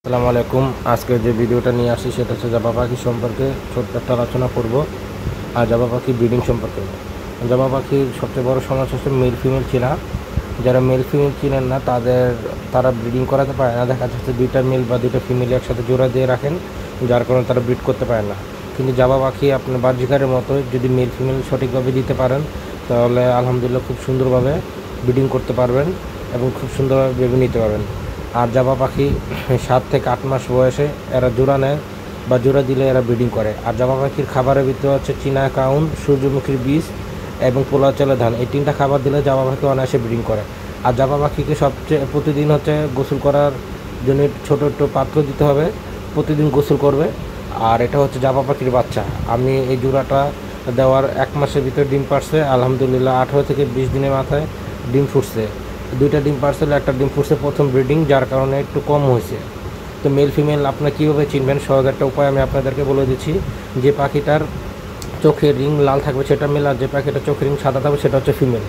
আসসালামু আলাইকুম। আজকে যে ভিডিওটা নিয়ে আসি সেটা হচ্ছে জাবা পাখি সম্পর্কে ছোট্ট একটা আলোচনা করব। আর জাবা পাখি ব্রিডিং সম্পর্কে। জাবা পাখির সবচেয়ে বড় সমস্যা হচ্ছে মেল ফিমেল চেনা। যারা মেল ফিমেল চিনেন না তারা ব্রিডিং করাতে পারে না। দেখা যাচ্ছে দুইটা মেল বা দুইটা ফিমেল একসাথে জোড়া দিয়ে রাখেন, যার কারণে তারা ব্রিড করতে পারে না। কিন্তু জাবা পাখি আপনার বাজিকারের মতো যদি মেল ফিমেল সঠিকভাবে দিতে পারেন তাহলে আলহামদুলিল্লাহ খুব সুন্দরভাবে ব্রিডিং করতে পারবেন এবং খুব সুন্দরভাবে বেবি নিতে পারবেন। আর জাবা পাখি 7 থেকে 8 মাস বয়সে এরা জোড়া নেয় বা জোড়া দিলে এরা ব্রিডিং করে। আর জাবা পাখির খাবারের ভিতরে হচ্ছে চীনা কাউন, সূর্যমুখীর বীজ এবং পোলাও চালের ধান, এই 3টা খাবার দিলে জাবা পাখি অনায়াসে ব্রিডিং করে। আর জাবা পাখিকে সবচেয়ে প্রতিদিন হচ্ছে গোসল করার জন্য ছোটো একটু পাত্র দিতে হবে, প্রতিদিন গোসল করবে। আর এটা হচ্ছে জাবা পাখির বাচ্চা। আমি এই জোড়াটা দেওয়ার 1 মাসের ভিতরে ডিম পারছে আলহামদুলিল্লাহ। 18 থেকে 20 দিনের মাথায় ডিম ফুটছে। 2টা ডিম পারছিল, 1টা ডিম ফুটছে প্রথম ব্রিডিং, যার কারণে একটু কম হয়েছে। তো মেল ফিমেল আপনারা কীভাবে চিনবেন সহজ একটা উপায় আমি আপনাদেরকে বলে দিচ্ছি। যে পাখিটার চোখের রিং লাল থাকবে সেটা মেল, আর যে পাখিটার চোখের রিং সাদা থাকবে সেটা হচ্ছে ফিমেল।